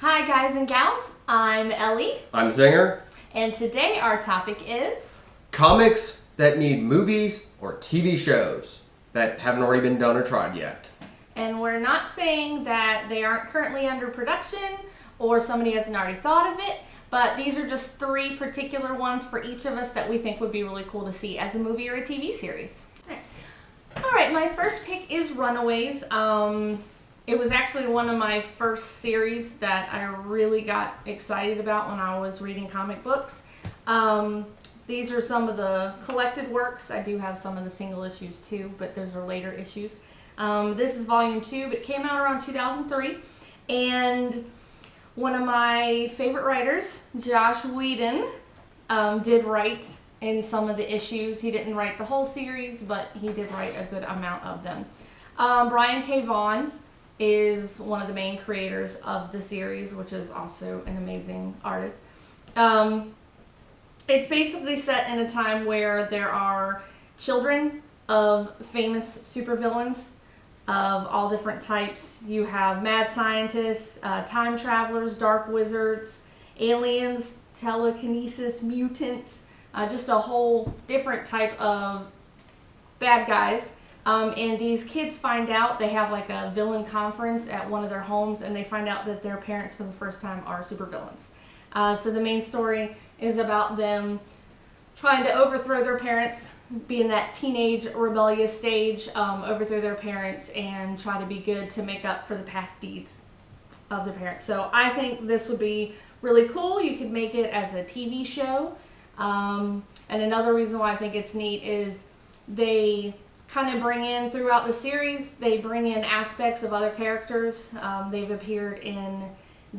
Hi guys and gals, I'm Ellie. I'm Zenger. And today our topic is Comics that need movies or TV shows that haven't already been done or tried yet. And we're not saying that they aren't currently under production or somebody hasn't already thought of it, but these are just three particular ones for each of us that we think would be really cool to see as a movie or a TV series. Alright, my first pick is Runaways. It was actually one of my first series that I really got excited about when I was reading comic books. These are some of the collected works. I do have some of the single issues too, but those are later issues. This is volume 2, but it came out around 2003. And one of my favorite writers, Josh Whedon, did write in some of the issues. He didn't write the whole series, but he did write a good amount of them. Brian K. Vaughan is one of the main creators of the series, which is also an amazing artist. It's basically set in a time where there are children of famous supervillains of all different types. You have mad scientists, time travelers, dark wizards, aliens, telekinesis, mutants, just a whole different type of bad guys. And these kids find out, they have like a villain conference at one of their homes, and they find out that their parents for the first time are supervillains. So the main story is about them trying to overthrow their parents, be in that teenage rebellious stage, overthrow their parents and try to be good to make up for the past deeds of their parents. So I think this would be really cool. You could make it as a TV show. And another reason why I think it's neat is they kind of bring in, throughout the series, they bring in aspects of other characters. They've appeared in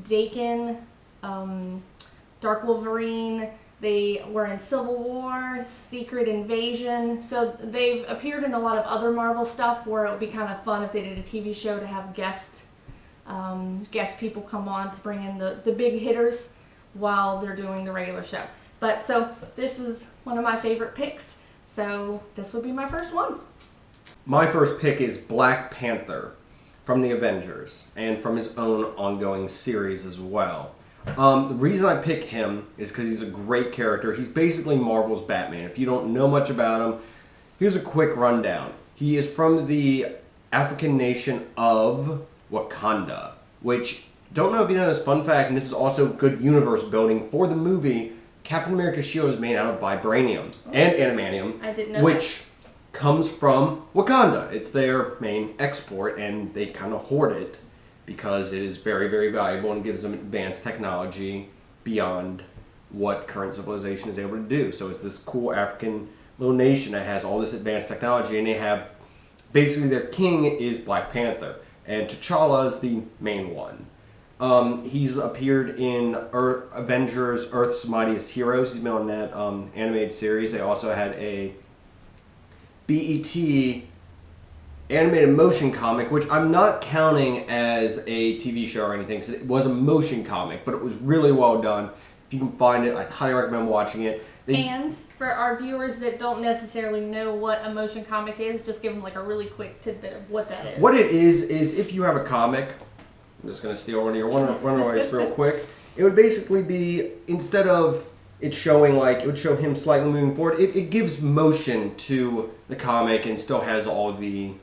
Dakin, Dark Wolverine, they were in Civil War, Secret Invasion. So they've appeared in a lot of other Marvel stuff where it would be kind of fun if they did a TV show to have guest people come on to bring in the big hitters while they're doing the regular show. But so this is one of my favorite picks. So this would be my first one. My first pick is Black Panther from the Avengers and from his own ongoing series as well. The reason I pick him is because he's a great character. He's basically Marvel's Batman. If you don't know much about him, here's a quick rundown. He is from the African nation of Wakanda, which, don't know if you know this fun fact, and this is also good universe building for the movie. Captain America's shield is made out of vibranium and adamantium, I didn't know which comes from Wakanda. It's their main export, and they kind of hoard it because it is very, very valuable and gives them advanced technology beyond what current civilization is able to do. So it's this cool African little nation that has all this advanced technology, and they have, basically their king is Black Panther, and T'Challa is the main one. He's appeared in Avengers Earth's Mightiest Heroes. He's been on that animated series. They also had a BET animated motion comic, which I'm not counting as a TV show or anything, because it was a motion comic, but it was really well done. If you can find it, I highly recommend watching it. And for our viewers that don't necessarily know what a motion comic is, just give them like a really quick tidbit of what that is. What it is if you have a comic, I'm just going to steal one of your Runaways real quick. It would basically be, instead of it showing it would show him slightly moving forward, it gives motion to the comic and still has all the,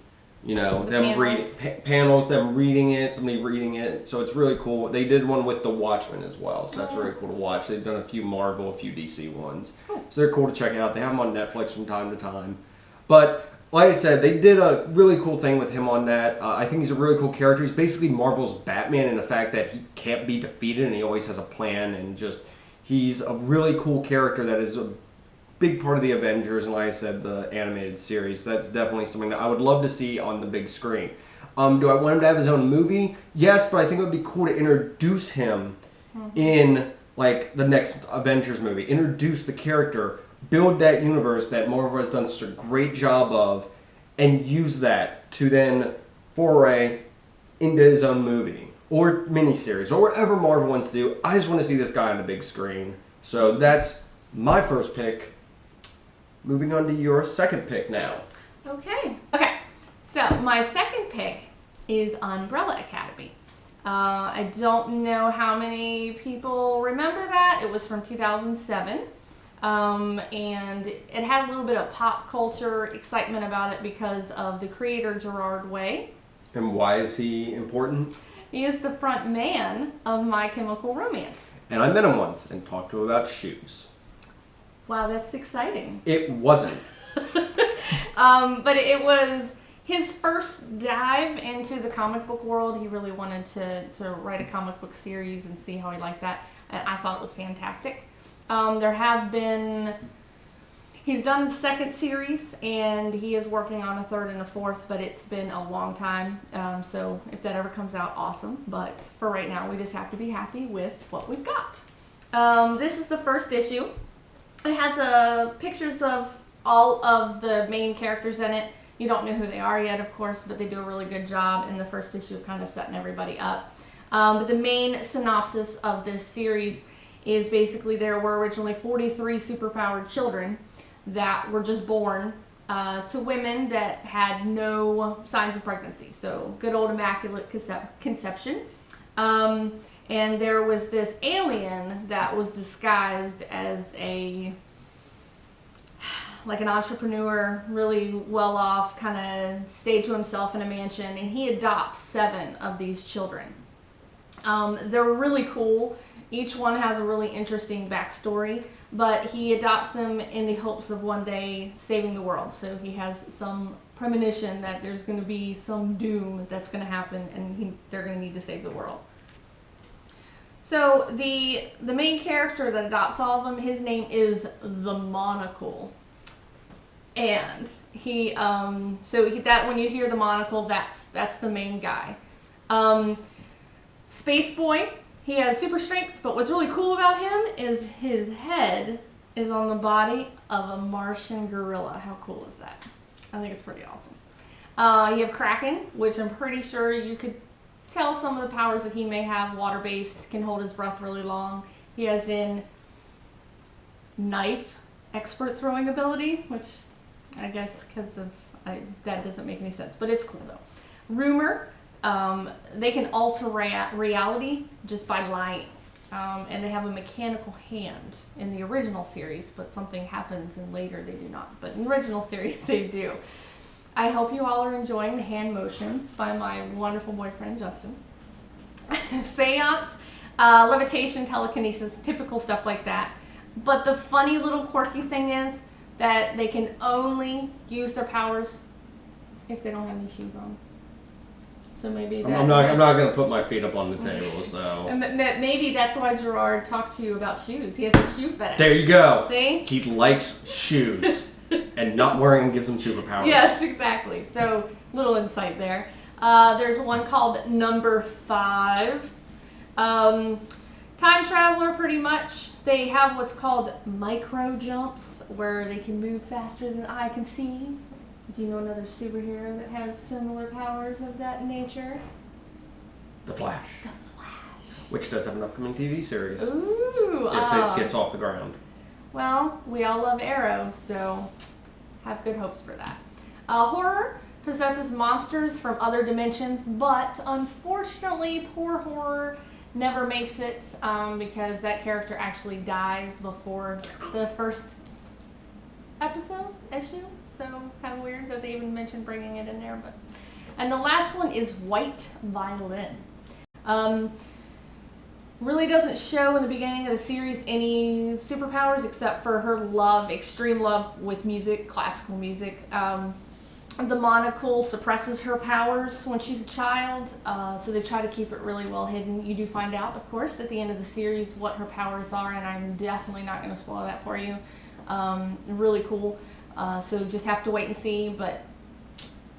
panels, them reading it, somebody reading it. So it's really cool. They did one with The Watchmen as well, so that's really cool to watch. They've done a few Marvel, a few DC ones. Cool. So they're cool to check out. They have them on Netflix from time to time. But like I said, they did a really cool thing with him on that. I think he's a really cool character. He's basically Marvel's Batman in the fact that he can't be defeated and he always has a plan, and just he's a really cool character that is a big part of the Avengers, and like I said, the animated series. That's definitely something that I would love to see on the big screen. Do I want him to have his own movie? Yes, but I think it would be cool to introduce him in the next Avengers movie. Introduce the character, build that universe that Marvel has done such a great job of, and use that to then foray into his own movie or miniseries or whatever Marvel wants to do. I just want to see this guy on the big screen. So that's my first pick. Moving on to your second pick now. Okay. So my second pick is Umbrella Academy. I don't know how many people remember that. It was from 2007. And it had a little bit of pop culture excitement about it because of the creator Gerard Way. And why is he important? He is the front man of My Chemical Romance. And I met him once and talked to him about shoes. Wow, that's exciting. It wasn't. But it was his first dive into the comic book world. He really wanted to write a comic book series and see how he liked that. And I thought it was fantastic. There have been, he's done a second series and he is working on a third and a fourth, but it's been a long time. So if that ever comes out, awesome. But for right now, we just have to be happy with what we've got. This is the first issue. It has pictures of all of the main characters in it. You don't know who they are yet, of course, but they do a really good job in the first issue of kind of setting everybody up. But the main synopsis of this series is basically there were originally 43 superpowered children that were just born to women that had no signs of pregnancy. So good old immaculate conception. And there was this alien that was disguised as like an entrepreneur, really well off, kind of stayed to himself in a mansion, and he adopts 7 of these children. They're really cool. Each one has a really interesting backstory, but he adopts them in the hopes of one day saving the world. So he has some premonition that there's going to be some doom that's going to happen, and they're going to need to save the world. So the main character that adopts all of them, his name is the Monocle. And that when you hear the monocle, that's the main guy. Space Boy, he has super strength, but what's really cool about him is his head is on the body of a Martian gorilla. How cool is that? I think it's pretty awesome. You have Kraken, which I'm pretty sure you could tell some of the powers that he may have. Water-based, can hold his breath really long. He has knife expert throwing ability, which I guess because of that doesn't make any sense, but it's cool though. Rumor, they can alter reality just by lying, and they have a mechanical hand in the original series, but something happens and later they do not. But in the original series they do. I hope you all are enjoying the hand motions by my wonderful boyfriend Justin. Seance, levitation, telekinesis, typical stuff like that. But the funny little quirky thing is that they can only use their powers if they don't have any shoes on. So maybe that, I'm not going to put my feet up on the table, so. Maybe that's why Gerard talked to you about shoes. He has a shoe fetish. There you go. See? He likes shoes, and not wearing them gives him superpowers. Yes, exactly. So, little insight there. There's one called Number 5. Time traveler, pretty much. They have what's called micro jumps, where they can move faster than the eye can see. Do you know another superhero that has similar powers of that nature? The Flash. The Flash. Which does have an upcoming TV series. Ooh. If it gets off the ground. Well, we all love Arrow, so have good hopes for that. Horror possesses monsters from other dimensions, but unfortunately, poor Horror never makes it because that character actually dies before the first issue. So kind of weird that they even mentioned bringing it in there. And the last one is White Violin. Really doesn't show in the beginning of the series any superpowers except for her extreme love with music, classical music. The Monocle suppresses her powers when she's a child, so they try to keep it really well hidden. You do find out, of course, at the end of the series what her powers are, and I'm definitely not going to spoil that for you. Really cool. So just have to wait and see, but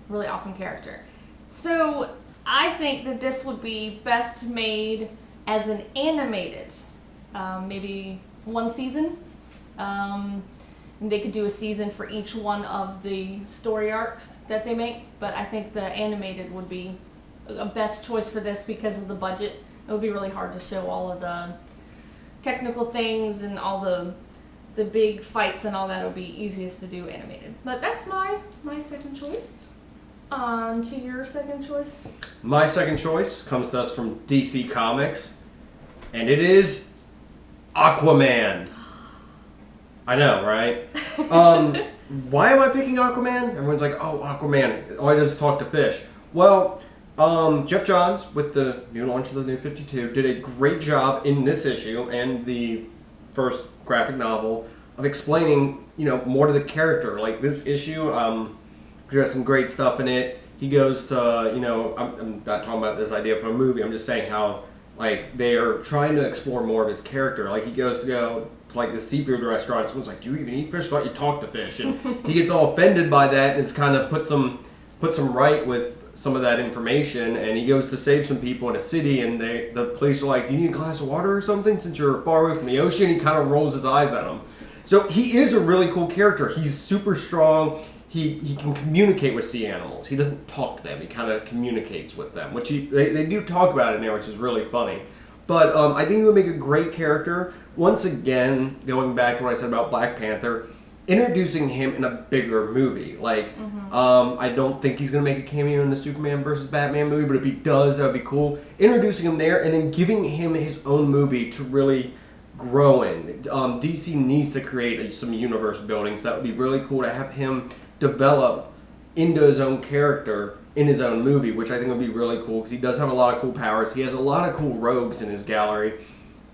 really awesome character. So I think that this would be best made as an animated, maybe one season. And they could do a season for each one of the story arcs that they make, but I think the animated would be a best choice for this because of the budget. It would be really hard to show all of the technical things and all the big fights and all that. It would be easiest to do animated. But that's my second choice. On to your second choice. My second choice comes to us from DC Comics, and it is Aquaman. I know, right? Why am I picking Aquaman? Everyone's like, oh, Aquaman. All he does is talk to fish. Well, Jeff Johns, with the new launch of the New 52, did a great job in this issue and the first graphic novel of explaining, more to the character. Like this issue, there's some great stuff in it. He goes to, I'm not talking about this idea from a movie. I'm just saying how, like, they are trying to explore more of his character. Like, he goes to go to, like, the seafood restaurant. And someone's like, do you even eat fish? I thought you talk to fish. And he gets all offended by that, and it's kind of puts him right with some of that information. And he goes to save some people in a city, and the police are like, you need a glass of water or something since you're far away from the ocean? He kind of rolls his eyes at them. So he is a really cool character. He's super strong. He can communicate with sea animals. He doesn't talk to them. He kind of communicates with them, which they do talk about in there, which is really funny. But I think he would make a great character. Once again, going back to what I said about Black Panther, introducing him in a bigger movie. Like, I don't think he's going to make a cameo in the Superman versus Batman movie, but if he does, that would be cool. Introducing him there and then giving him his own movie to really grow in. DC needs to create some universe building, so that would be really cool to have him develop into his own character in his own movie, which I think would be really cool because he does have a lot of cool powers. He has a lot of cool rogues in his gallery.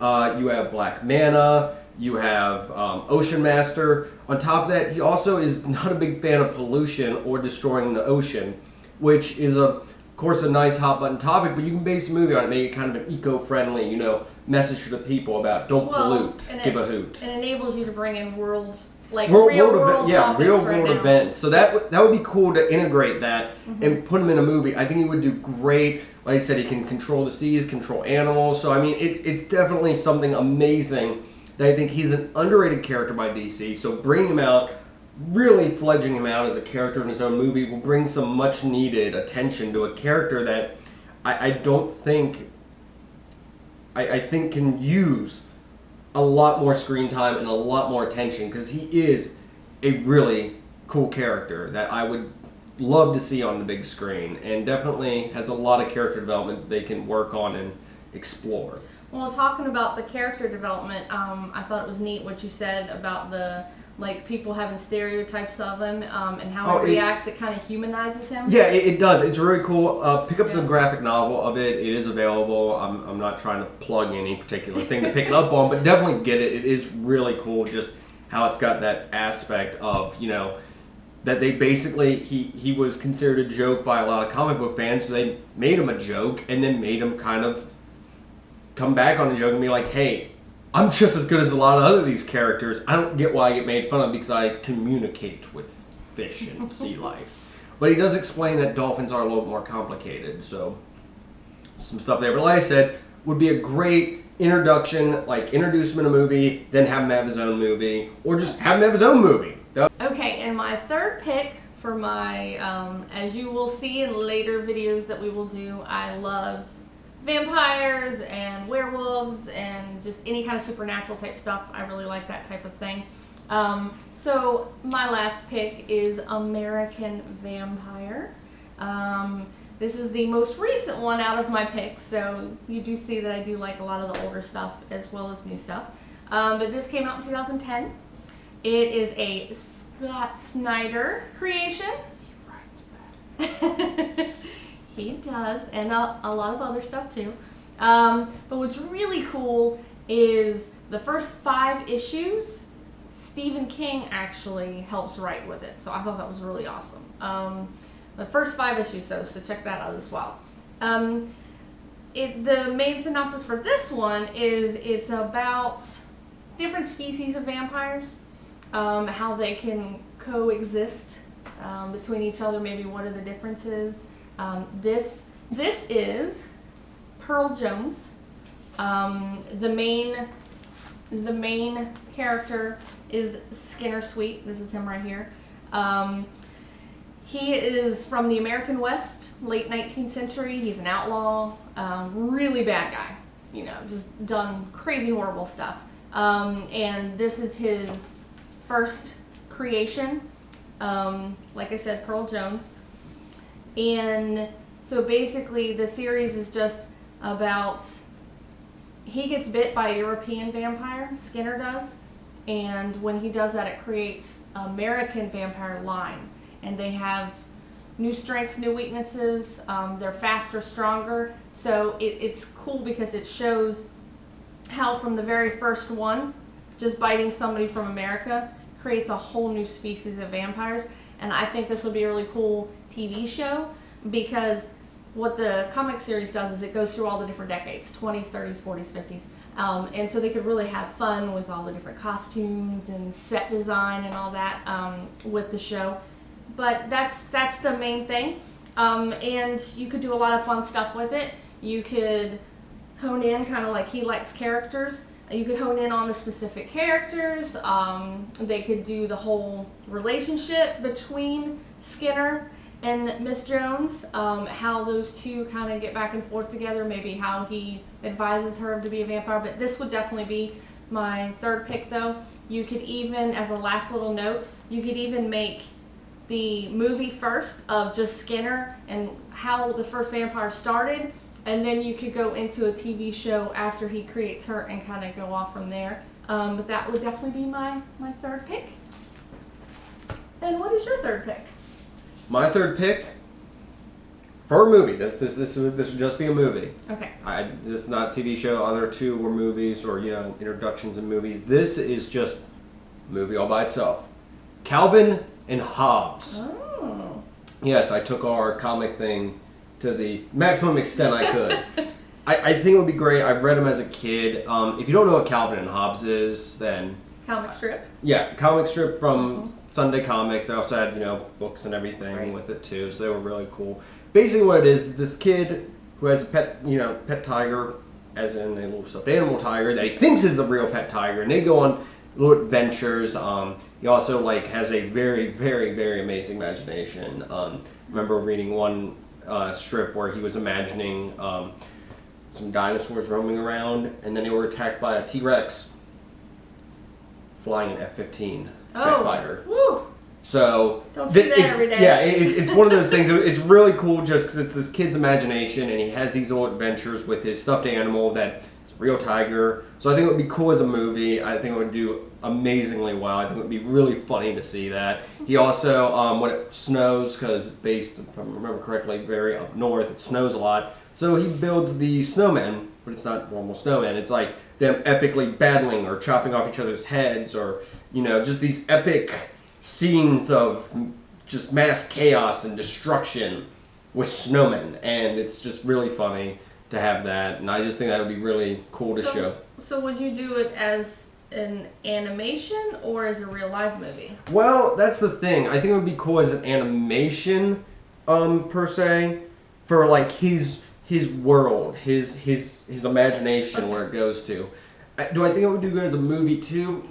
You have Black Manta, you have Ocean Master. On top of that, he also is not a big fan of pollution or destroying the ocean, which is, of course, a nice hot button topic, but you can base a movie on it, make it kind of an eco-friendly, message to the people about don't pollute, give a hoot. It enables you to bring in real world events. So that would be cool to integrate that and put him in a movie. I think he would do great. Like I said, he can control the seas, control animals. So I mean, it's definitely something amazing that I think he's an underrated character by DC. So bringing him out, really fledging him out as a character in his own movie will bring some much needed attention to a character that I don't think I think can use a lot more screen time and a lot more attention because he is a really cool character that I would love to see on the big screen and definitely has a lot of character development they can work on and explore. Well, talking about the character development, I thought it was neat what you said about the people having stereotypes of him and how he reacts. It kind of humanizes him. Yeah, it does. It's really cool. Pick up the graphic novel of it. It is available. I'm not trying to plug any particular thing to pick it up on, but definitely get it. It is really cool just how it's got that aspect of, that they basically, he was considered a joke by a lot of comic book fans, so they made him a joke and then made him kind of come back on the joke and be like, hey, I'm just as good as a lot of other these characters. I don't get why I get made fun of because I communicate with fish and sea life. But he does explain that dolphins are a little more complicated, so some stuff there. But like I said, would be a great introduction, like introduce him in a movie, then have him have his own movie, or just have him have his own movie. Okay, and my third pick for my, as you will see in later videos that we will do, I love vampires and werewolves and just any kind of supernatural type stuff. I really like that type of thing. So my last pick is American Vampire. This is the most recent one out of my picks, so you do see that I do like a lot of the older stuff as well as new stuff. But this came out in 2010. It is a Scott Snyder creation. He does, and a lot of other stuff too. But what's really cool is the first 5 issues, Stephen King actually helps write with it. So I thought that was really awesome. The first 5 issues, so check that out as well. The main synopsis for this one is it's about different species of vampires, how they can coexist between each other, maybe what are the differences. This is Pearl Jones. The main character is Skinner Sweet. This is him right here. He is from the American West, late 19th century. He's an outlaw, really bad guy. Just done crazy, horrible stuff. And this is his first creation. Like I said, Pearl Jones. And so basically the series is just about, he gets bit by a European vampire, Skinner does, and when he does that, it creates American vampire line, and they have new strengths, new weaknesses. They're faster, stronger. So it's cool because it shows how from the very first one, just biting somebody from America creates a whole new species of vampires. And I think this would be a really cool TV show, because what the comic series does is it goes through all the different decades, 20s, 30s, 40s, 50s. And so they could really have fun with all the different costumes and set design and all that with the show. But that's the main thing. And you could do a lot of fun stuff with it. You could hone in kind of like he likes characters. You could hone in on the specific characters. They could do the whole relationship between Skinner and Miss Jones, how those two kind of get back and forth together, maybe how he advises her to be a vampire. But this would definitely be my third pick, though. You could even, as a last little note, you could even make the movie first of just Skinner and how the first vampire started, and then you could go into a TV show after he creates her and kind of go off from there. But that would definitely be my third pick. And what is your third pick? My third pick for a movie. This would just be a movie. Okay. This is not a TV show. Other two were movies or introductions in movies. This is just a movie all by itself. Calvin and Hobbes. Oh. Yes, I took our comic thing to the maximum extent I could. I think it would be great. I've read them as a kid. If you don't know what Calvin and Hobbes is, then Comic strip. Yeah, comic strip from Sunday Comics. They also had, books and everything with it too, so they were really cool. Basically what it is this kid who has a pet, pet tiger, as in a little stuffed animal tiger, that he thinks is a real pet tiger, and they go on little adventures. He also, has a very, very, very amazing imagination. I remember reading one strip where he was imagining some dinosaurs roaming around, and then they were attacked by a T-Rex flying an F-15 jet fighter. Woo. So don't see that every day. Yeah, it's one of those things. It's really cool just because it's this kid's imagination, and he has these little adventures with his stuffed animal that is a real tiger. So I think it would be cool as a movie. I think it would do amazingly well. I think it would be really funny to see that. He also, when it snows, because based, if I remember correctly, very up north, it snows a lot. So he builds the snowmen, but it's not normal snowmen. It's like them epically battling or chopping off each other's heads, or just these epic scenes of just mass chaos and destruction with snowmen, and it's just really funny to have that, and I just think that would be really cool to show. So would you do it as an animation or as a real life movie? Well, that's the thing. I think it would be cool as an animation, per se, for his world, his imagination, where it goes to. Do I think it would do good as a movie too?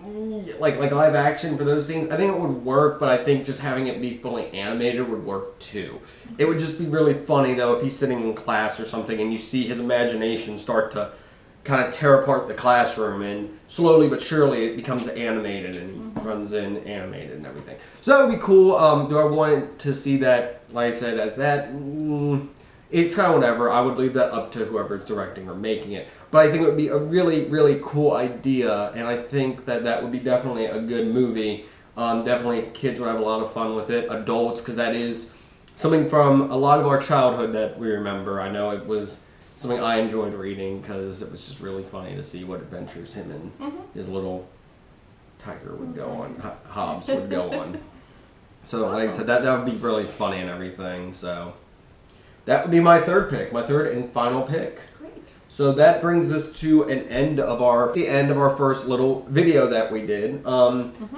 Like live action for those scenes? I think it would work, but I think just having it be fully animated would work too. It would just be really funny though if he's sitting in class or something and you see his imagination start to kind of tear apart the classroom, and slowly but surely it becomes animated and he runs in animated and everything. So that would be cool. Do I want to see that, like I said, as that? It's kind of whatever. I would leave that up to whoever's directing or making it. But I think it would be a really, really cool idea, and I think that would be definitely a good movie. Definitely kids would have a lot of fun with it. Adults, because that is something from a lot of our childhood that we remember. I know it was something I enjoyed reading because it was just really funny to see what adventures him and his little tiger would go on, Hobbs would go on. So like I said, that would be really funny and everything. So that would be my third pick, my third and final pick. Great. So that brings us to the end of our first little video that we did.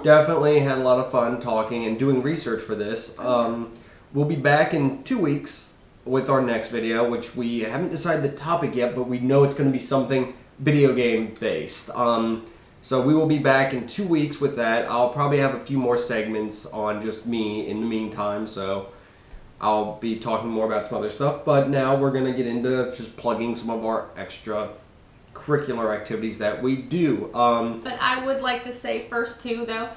Definitely had a lot of fun talking and doing research for this. We'll be back in 2 weeks with our next video, which we haven't decided the topic yet, but we know it's going to be something video game based. So we will be back in 2 weeks with that. I'll probably have a few more segments on just me in the meantime, so I'll be talking more about some other stuff. But now we're going to get into just plugging some of our extra curricular activities that we do. But I would like to say first too, though,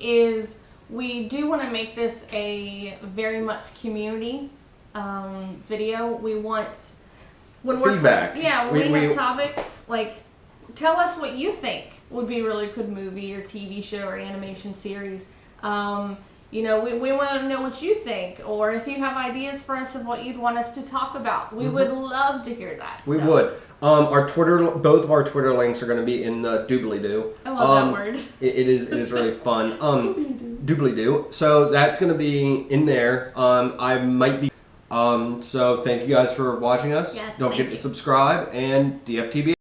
is we do want to make this a very much community video. We want when we're Feedback. when we We- have topics, like tell us what you think would be a really good movie or TV show or animation series. We want to know what you think, or if you have ideas for us of what you'd want us to talk about. We would love to hear that. We so. would. Our Twitter, both of our Twitter links are going to be in the doobly-doo. I love that word. It is really fun. Doobly-doo. So that's going to be in there. I might be. So thank you guys for watching us. Yes, Don't thank forget you. to subscribe and DFTB.